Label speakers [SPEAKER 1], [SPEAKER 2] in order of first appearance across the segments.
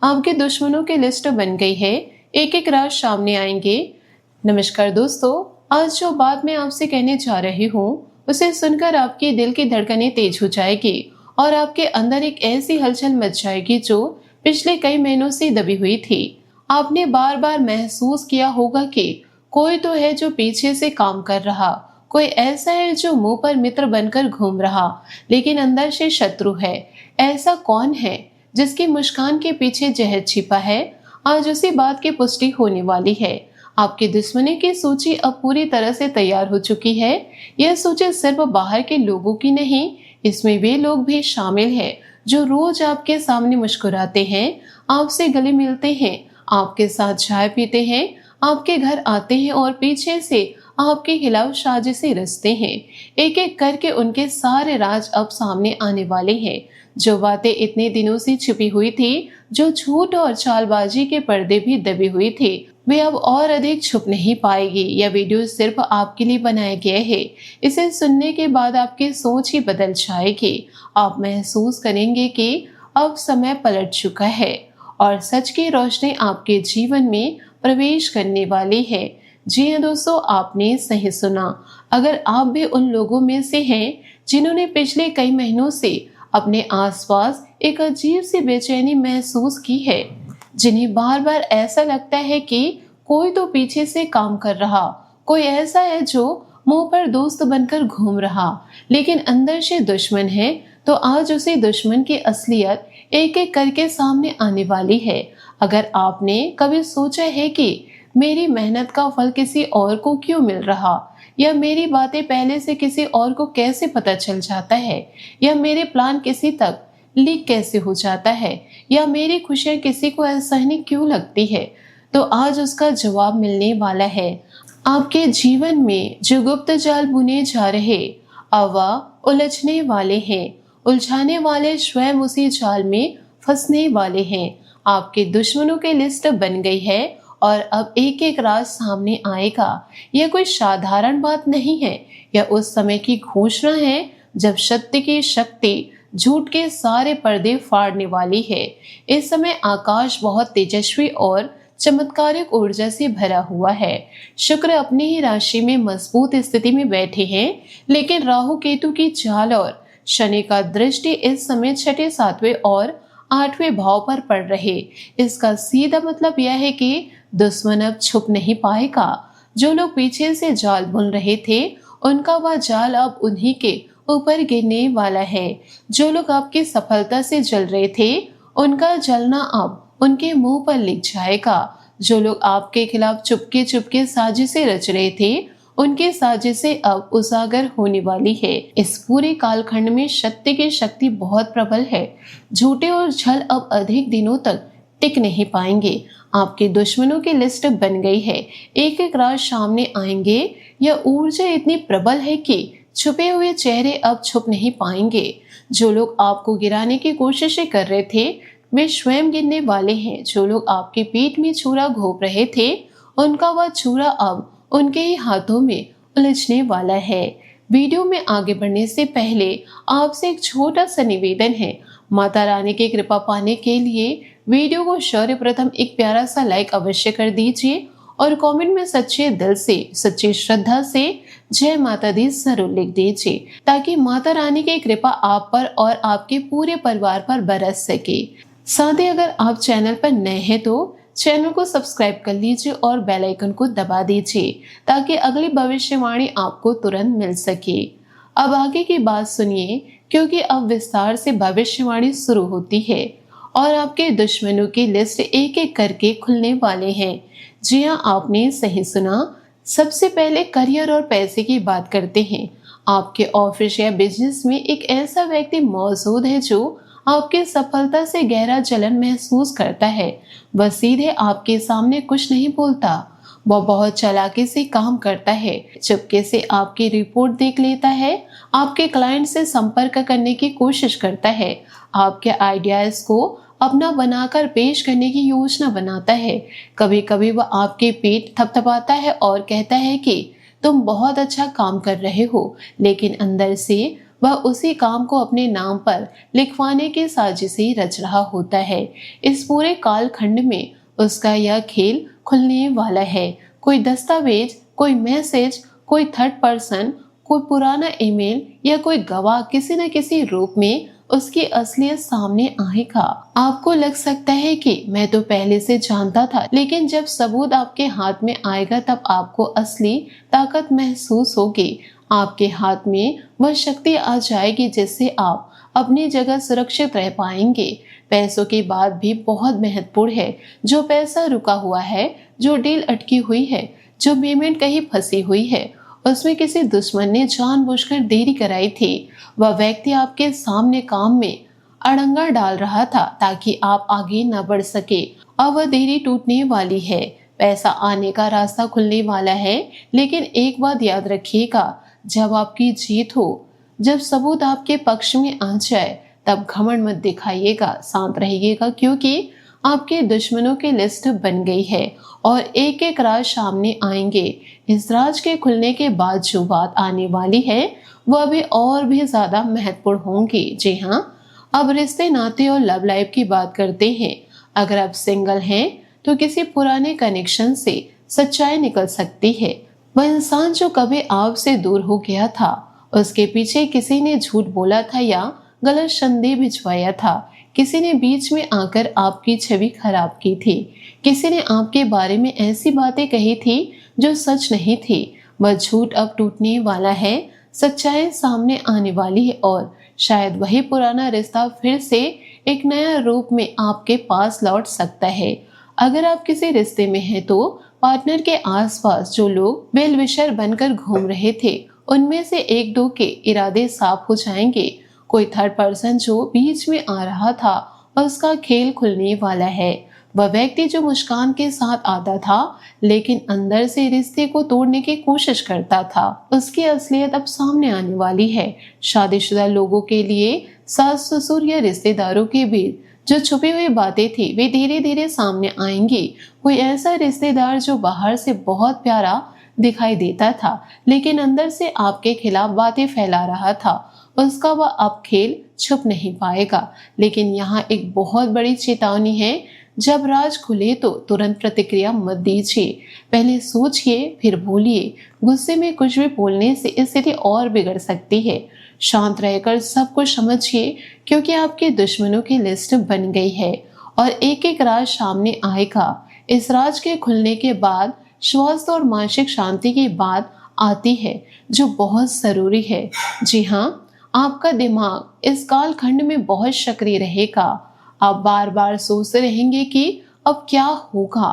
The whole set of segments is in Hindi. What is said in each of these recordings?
[SPEAKER 1] आपके दुश्मनों की लिस्ट बन गई है, एक एक राज सामने आएंगे। नमस्कार दोस्तों, आज जो बात मैं आपसे कहने जा रही हूँ उसे सुनकर आपके दिल की धड़कनें तेज हो जाएगी और आपके अंदर एक ऐसी हलचल मच जाएगी जो पिछले कई महीनों से दबी हुई थी। आपने बार बार महसूस किया होगा कि कोई तो है जो पीछे से काम कर रहा, कोई ऐसा है जो मुंह पर मित्र बनकर घूम रहा लेकिन अंदर से शत्रु है। ऐसा कौन है जिसकी मुस्कान के पीछे जहर छिपा है? आज उसी बात की पुष्टि होने वाली है। आपकी दुश्मनी की सूची अब पूरी तरह से तैयार हो चुकी है। यह सूची सिर्फ बाहर के लोगों की नहीं, इसमें वे लोग भी शामिल हैं जो रोज आपके सामने मुस्कुराते हैं, आपसे गले मिलते हैं, आपके साथ चाय पीते हैं, आपके घर आते हैं और पीछे से आपके खिलाफ साजिशें रचते हैं। एक एक करके उनके सारे राज अब सामने आने वाले हैं। जो बातें इतने दिनों से छिपी हुई थी, जो झूठ और चालबाजी के पर्दे भी दबे हुए थे, वे अब और अधिक छुप नहीं पाएगी। यह वीडियो सिर्फ आपके लिए बनाया गया है। इसे सुनने के बाद आपकी सोच ही बदल जाएगी। आप महसूस करेंगे कि अब समय पलट चुका है और सच की रोशनी आपके जीवन में प्रवेश करने वाली है। जी हाँ दोस्तों, आपने सही सुना। अगर आप भी उन लोगों में से हैं जिन्होंने पिछले कई महीनों से अपने आसपास एक अजीब सी बेचैनी महसूस की है, जिन्हें बार बार ऐसा लगता है कि कोई तो पीछे से काम कर रहा, कोई ऐसा है जो मुंह पर दोस्त बनकर घूम रहा लेकिन अंदर से दुश्मन है, तो आज उसी दुश्मन की असलियत एक एक करके सामने आने वाली है। अगर आपने कभी सोचा है कि मेरी मेहनत का फल किसी और को क्यों मिल रहा, या मेरी बातें पहले से किसी और को कैसे पता चल जाता है, या मेरे प्लान किसी तक लीक कैसे हो जाता है, या मेरी खुशियां किसी को असहनीय क्यों लगती है, तो आज उसका जवाब मिलने वाला है। आपके जीवन में जो गुप्त जाल बुने जा रहे, अब वह उलझने वाले हैं। उलझाने वाले स्वयं उसी जाल में फंसने वाले हैं। आपके दुश्मनों की लिस्ट बन गई है और अब एक एक राज सामने आएगा। यह कोई साधारण बात नहीं है, यह उस समय की घोषणा है जब सत्य की शक्ति झूठ के सारे पर्दे फाड़ने वाली है। इस समय आकाश बहुत तेजस्वी और चमत्कारिक ऊर्जा से भरा हुआ है। शुक्र अपनी ही राशि में मजबूत स्थिति में बैठे हैं, लेकिन राहु केतु की चाल और शनि का दृष्टि इस समय छठे, सातवें और आठवें भाव पर पड़ रहे। इसका सीधा मतलब यह है कि दुश्मन अब छुप नहीं पाएगा। जो लोग पीछे से जाल बुन रहे थे, उनका वह जाल अब उन्हीं के ऊपर गिरने वाला है। जो लोग आपकी सफलता से जल रहे थे, उनका जलना अब उनके मुंह पर लिख जाएगा। जो लोग आपके खिलाफ चुपके चुपके साजिशें रच रहे थे, उनकी साजिशें अब उजागर होने वाली है। इस पूरे कालखंड में सत्य की शक्ति बहुत प्रबल है। झूठे और छल अब अधिक दिनों तक टिक नहीं पाएंगे। आपके दुश्मनों की लिस्ट बन गई है, एक एक राज सामने आएंगे। यह ऊर्जा इतनी प्रबल है कि छुपे हुए चेहरे अब छुप नहीं पाएंगे। जो लोग आपको गिराने की कोशिशें कर रहे थे, वे स्वयं गिरने वाले हैं। जो लोग आपकी पीठ में छुरा घोंप रहे थे, उनका वह छुरा अब उनके ही हाथों में उलझने वाला है। वीडियो में आगे बढ़ने से पहले आपसे एक छोटा सा निवेदन है। माता रानी की कृपा पाने के लिए वीडियो को सर्वप्रथम एक प्यारा सा लाइक अवश्य कर दीजिए और कमेंट में सच्चे दिल से, सच्ची श्रद्धा से जय माता दी जरूर लिख दीजिए, ताकि माता रानी की कृपा आप पर और आपके पूरे परिवार पर बरस सके। साथ ही अगर आप चैनल पर नए हैं तो चैनल को सब्सक्राइब कर लीजिए और बेल आइकन को दबा दीजिए, ताकि अगली भविष्यवाणी आपको तुरंत मिल सके। अब आगे की बात सुनिए, क्योंकि अब विस्तार से भविष्यवाणी शुरू होती है और आपके दुश्मनों की लिस्ट एक एक करके खुलने वाले हैं। जी हाँ, आपने सही सुना। सबसे पहले करियर और पैसे की बात करते हैं। आपके ऑफिस या बिजनेस में एक ऐसा व्यक्ति मौजूद है जो आपकी सफलता से गहरा जलन महसूस करता है। वह सीधे आपके सामने कुछ नहीं बोलता, वह बहुत चालाकी से काम करता है। चुपके से आपकी रिपोर्ट देख लेता है, आपके क्लाइंट से संपर्क करने की कोशिश करता है, आपके आइडियाज को अपना बनाकर पेश करने की योजना बनाता है। कभी कभी वह आपके पीठ थपथपाता है और कहता है कि तुम बहुत अच्छा काम कर रहे हो, लेकिन अंदर से वह उसी काम को अपने नाम पर लिखवाने की साजिशें रच रहा होता है। इस पूरे कालखंड में उसका यह खेल खुलने वाला है। कोई दस्तावेज, कोई मैसेज, कोई थर्ड पर्सन, कोई पुराना ईमेल या कोई गवाह किसी न किसी रूप में उसकी असलियत सामने आएगा। आपको लग सकता है कि मैं तो पहले से जानता था, लेकिन जब सबूत आपके हाथ में आएगा तब आपको असली ताकत महसूस होगी। आपके हाथ में वह शक्ति आ जाएगी जिससे आप अपनी जगह सुरक्षित रह पाएंगे। पैसों की बात भी बहुत महत्वपूर्ण है। जो पैसा रुका हुआ है, जो डील अटकी हुई है, जो पेमेंट कहीं फंसी हुई है, उसमें किसी दुश्मन ने जानबूझकर देरी कराई थी। वह व्यक्ति आपके सामने काम में अड़ंगा डाल रहा था ताकि आप आगे न बढ़ सके। अब वह देरी टूटने वाली है। पैसा आने का रास्ता खुलने वाला है। लेकिन एक बात याद रखिएगा, जब आपकी जीत हो, जब सबूत आपके पक्ष में आ जाए, तब घमंड मत दिखाइएगा, शांत रहिएगा, क्योंकि आपके दुश्मनों की लिस्ट बन गई है और एक एक राज सामने आएंगे। इस राज के खुलने के बाद जो बात आने वाली है वह भी और भी ज्यादा महत्वपूर्ण होंगी। जी हाँ, अब रिश्ते, नाते और लव लाइफ की बात करते हैं। अगर आप सिंगल हैं तो किसी पुराने कनेक्शन से सच्चाई निकल सकती है। वह इंसान जो कभी आपसे दूर हो गया था, उसके पीछे किसी ने झूठ बोला था या गलत संदेश भिजवाया था। किसी ने बीच में आकर आपकी छवि खराब की थी। किसी ने आपके बारे में ऐसी बातें कही थी जो सच नहीं थी। वह झूठ अब टूटने वाला है, सच्चाई सामने आने वाली है और शायद वही पुराना रिश्ता फिर से एक नया रूप में आपके पास लौट सकता है। अगर आप किसी रिश्ते में हैं तो पार्टनर के आसपास जो लोग बेलविशर बनकर घूम रहे थे, उनमें से एक दो के इरादे साफ हो जाएंगे। कोई थर्ड पर्सन जो बीच में आ रहा था, उसका खेल खुलने वाला है। वह व्यक्ति जो मुस्कान के साथ आता था लेकिन अंदर से रिश्ते को तोड़ने की कोशिश करता था, उसकी असलियत अब सामने आने वाली है। शादीशुदा लोगों के लिए सास ससुर या रिश्तेदारों के बीच जो छुपी हुई बातें थी वे धीरे धीरे सामने आएंगी। कोई ऐसा रिश्तेदार जो बाहर से बहुत प्यारा दिखाई देता था लेकिन अंदर से आपके खिलाफ बातें फैला रहा था, उसका वह अब खेल छुप नहीं पाएगा। लेकिन यहाँ एक बहुत बड़ी चेतावनी है, जब राज खुले तो तुरंत प्रतिक्रिया मत दीजिए। पहले सोचिए फिर बोलिए। गुस्से में कुछ भी बोलने से स्थिति और बिगड़ सकती है। शांत रहकर सब कुछ समझिए, क्योंकि आपके दुश्मनों की लिस्ट बन गई है और एक एक राज सामने आएगा। इस राज के खुलने के बाद स्वास्थ्य और मानसिक शांति की बात आती है, जो बहुत जरूरी है। जी हाँ, आपका दिमाग इस कालखंड में बहुत सक्रिय रहेगा। आप बार बार सोचते रहेंगे कि अब क्या होगा,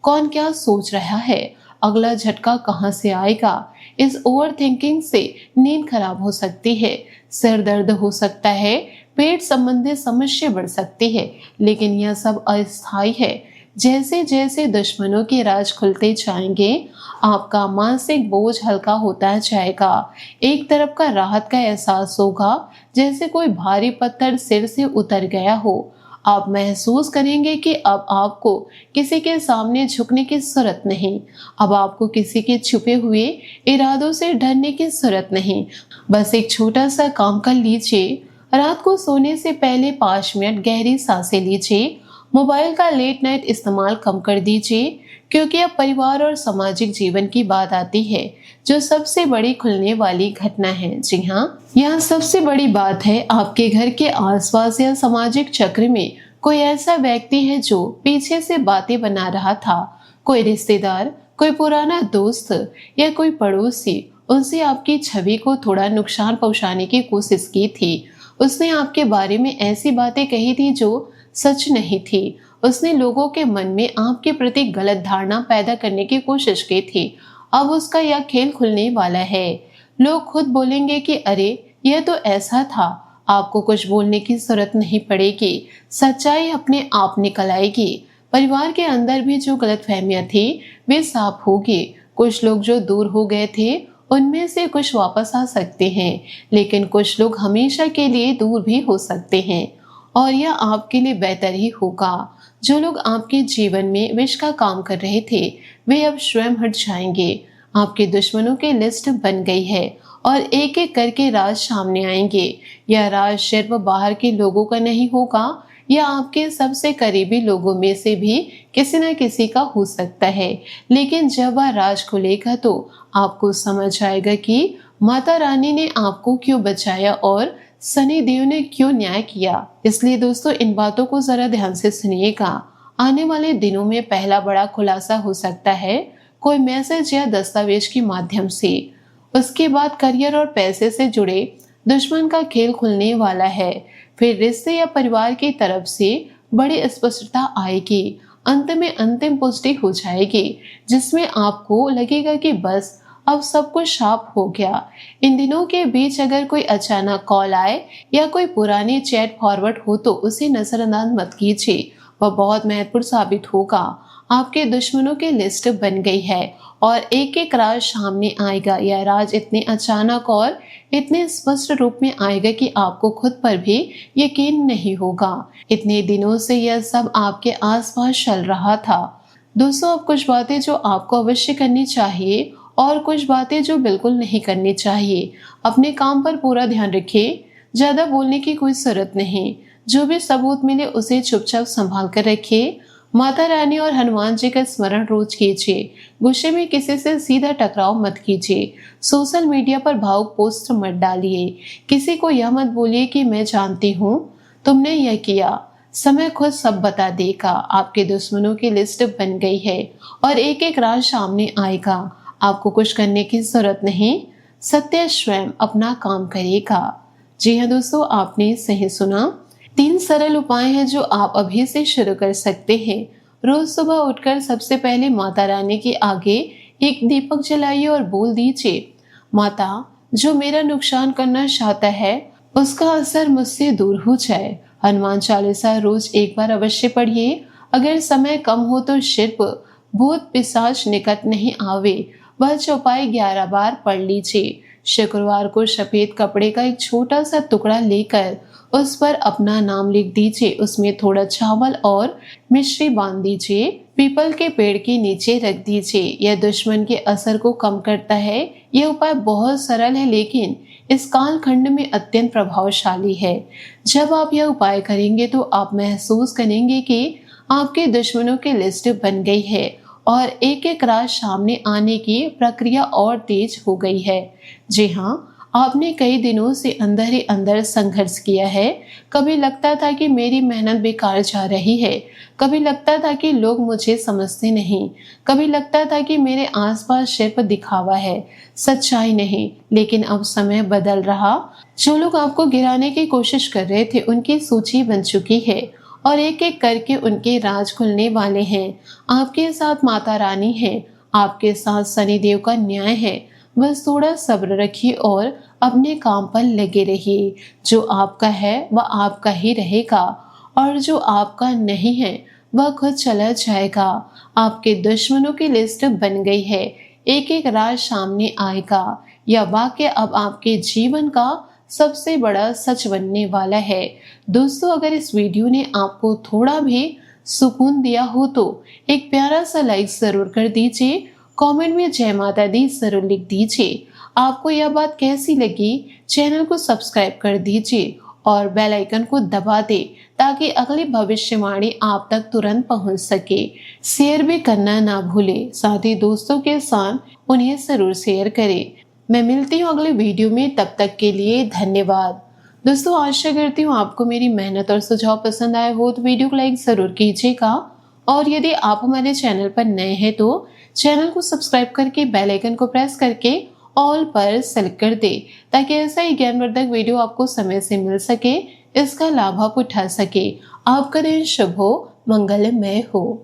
[SPEAKER 1] कौन क्या सोच रहा है, अगला झटका कहाँ से आएगा। इस ओवर थिंकिंग से नींद खराब हो सकती है, सिर दर्द हो सकता है, पेट संबंधी समस्या बढ़ सकती है। लेकिन यह सब अस्थायी है। जैसे जैसे दुश्मनों के राज खुलते जाएंगे, आपका मानसिक बोझ हल्का होता जाएगा। एक तरफ का राहत का एहसास होगा, जैसे कोई भारी पत्थर सिर से उतर गया हो। आप महसूस करेंगे कि अब आपको किसी के सामने झुकने की जरूरत नहीं। अब आपको किसी के छुपे हुए इरादों से डरने की जरूरत नहीं। बस एक छोटा सा काम कर लीजिए। रात को सोने से पहले 5 मिनट गहरी सांसें लीजिए। मोबाइल का लेट नाइट इस्तेमाल कम कर दीजिए, क्योंकि अब परिवार और सामाजिक जीवन की बात आती है, जो सबसे बड़ी खुलने वाली घटना है। जी हाँ, यह सबसे बड़ी बात है। आपके घर के आसपास या सामाजिक चक्र में कोई ऐसा व्यक्ति है जो पीछे से बातें बना रहा था। कोई रिश्तेदार, कोई पुराना दोस्त या कोई पड़ोसी, उनसे आपकी छवि को थोड़ा नुकसान पहुंचाने की कोशिश की थी। उसने आपके बारे में ऐसी बातें कही थी जो सच नहीं थी। उसने लोगों के मन में आपके प्रति गलत धारणा पैदा करने की कोशिश की थी। अब उसका यह खेल खुलने वाला है। लोग खुद बोलेंगे कि अरे यह तो ऐसा था। आपको कुछ बोलने की जरूरत नहीं पड़ेगी। सच्चाई अपने आप निकल आएगी। परिवार के अंदर भी जो गलतफहमियां थी वे साफ होगी। कुछ लोग जो दूर हो गए थे उनमें से कुछ वापस आ सकते हैं, लेकिन कुछ लोग हमेशा के लिए दूर भी हो सकते हैं और यह आपके लिए बेहतर ही होगा। जो लोग आपके जीवन में विष का काम कर रहे थे वे अब स्वयं हट जाएंगे। आपके दुश्मनों की लिस्ट बन गई है और एक एक करके राज सामने आएंगे। यह राज सिर्फ बाहर के लोगों का नहीं होगा, यह आपके सबसे करीबी लोगों में से भी किसी न किसी का हो सकता है। लेकिन जब वह राज खुलेगा तो आपको समझ आएगा कि माता रानी ने आपको क्यों बचाया और शनि देव ने क्यों न्याय किया। इसलिए दोस्तों, इन बातों को जरा ध्यान से सुनिएगा। आने वाले दिनों में पहला बड़ा खुलासा हो सकता है कोई मैसेज या दस्तावेज के माध्यम से। उसके बाद करियर और पैसे से जुड़े दुश्मन का खेल खुलने वाला है। फिर रिश्ते या परिवार की तरफ से बड़ी स्पष्टता आएगी। अंत में अंतिम पुष्टि हो जाएगी, जिसमें आपको लगेगा कि बस अब सब कुछ साफ हो गया। इन दिनों के बीच अगर कोई अचानक कॉल आए या कोई पुरानी चैट फॉरवर्ड हो तो उसे नजरअंदाज मत कीजिए, वह बहुत महत्वपूर्ण साबित होगा। आपके दुश्मनों की लिस्ट बन गई है और एक एक राज सामने आएगा। यह राज इतने अचानक और इतने स्पष्ट रूप में आएगा कि आपको खुद पर भी यकीन नहीं होगा। इतने दिनों से यह सब आपके आसपास चल रहा था। दोस्तों, अब कुछ बातें जो आपको अवश्य करनी चाहिए और कुछ बातें जो बिल्कुल नहीं करनी चाहिए। अपने काम पर पूरा ध्यान रखिए, ज्यादा बोलने की कोई जरूरत नहीं। जो भी सबूत मिले उसे चुपचाप संभाल कर रखिए। माता रानी और हनुमान जी का स्मरण रोज कीजिए। गुस्से में किसी से सीधा टकराव मत कीजिए। सोशल मीडिया पर भावुक पोस्ट मत डालिए। किसी को यह मत बोलिए कि मैं जानती हूँ तुमने यह किया। समय खुद सब बता देगा। आपके दुश्मनों की लिस्ट बन गई है और एक एक राज सामने आएगा। आपको कुछ करने की जरूरत नहीं, सत्य स्वयं अपना काम करेगा। जी हाँ दोस्तों, आपने सही सुना। 3 सरल उपाय हैं जो आप अभी से शुरू कर सकते हैं। रोज सुबह उठकर सबसे पहले माता रानी के आगे एक दीपक जलाइए और बोल दीजिए, माता, जो मेरा नुकसान करना चाहता है उसका असर मुझसे दूर हो जाए। हनुमान चालीसा रोज एक बार अवश्य पढ़िए। अगर समय कम हो तो सिर्फ भूत पिशाच निकट नहीं आवे वह चौपाई 11 बार पढ़ लीजिए। शुक्रवार को सफेद कपड़े का एक छोटा सा टुकड़ा लेकर उस पर अपना नाम लिख दीजिए। उसमें थोड़ा चावल और मिश्री बांध दीजिए। पीपल के पेड़ के नीचे रख दीजिए। यह दुश्मन के असर को कम करता है। यह उपाय बहुत सरल है लेकिन इस कालखंड में अत्यंत प्रभावशाली है। जब आप यह उपाय करेंगे तो आप महसूस करेंगे कि आपके दुश्मनों की लिस्ट बन गई है और एक एक राज सामने आने की प्रक्रिया और तेज हो गई है। जी हाँ, आपने कई दिनों से अंदर ही अंदर संघर्ष किया है। कभी लगता था कि मेरी मेहनत बेकार जा रही है, कभी लगता था कि लोग मुझे समझते नहीं, कभी लगता था कि मेरे आसपास सिर्फ दिखावा है, सच्चाई नहीं। लेकिन अब समय बदल रहा। जो लोग आपको गिराने की कोशिश कर रहे थे उनकी सूची बन चुकी है और एक एक करके उनके राज खुलने वाले हैं। आपके साथ माता रानी है, आपके साथ शनिदेव का न्याय है। बस थोड़ा सब्र रखिए और अपने काम पर लगे रहिए। जो आपका है वह आपका ही रहेगा और जो आपका नहीं है वह खुद चला जाएगा। आपके दुश्मनों की लिस्ट बन गई है। एक एक राज सामने आएगा। यह वाक्य अब आपके जीवन का सबसे बड़ा सच बनने वाला है। दोस्तों, अगर इस वीडियो ने आपको थोड़ा भी सुकून दिया हो तो एक प्यारा सा लाइक जरूर कर दीजिए। कमेंट में जय माता दी जरूर लिख दीजिए। आपको यह बात कैसी लगी, चैनल को सब्सक्राइब कर दीजिए और बेल आइकन को दबा दे ताकि अगली भविष्यवाणी आप तक तुरंत पहुंच सके। शेयर भी करना ना भूले, साथ ही दोस्तों के साथ उन्हें जरूर शेयर करें। मैं मिलती हूँ अगले वीडियो में, तब तक के लिए धन्यवाद। दोस्तों, आशा करती हूँ आपको मेरी मेहनत और सुझाव पसंद आए हो तो वीडियो को लाइक जरूर कीजिएगा और यदि आप हमारे चैनल पर नए हैं तो चैनल को सब्सक्राइब करके बेल आइकन को प्रेस करके ऑल पर सेलेक्ट कर दे ताकि ऐसा ही ज्ञानवर्धक वीडियो आपको समय से मिल सके, इसका लाभ आप उठा सके। आपका दिन शुभ हो, मंगलमय हो।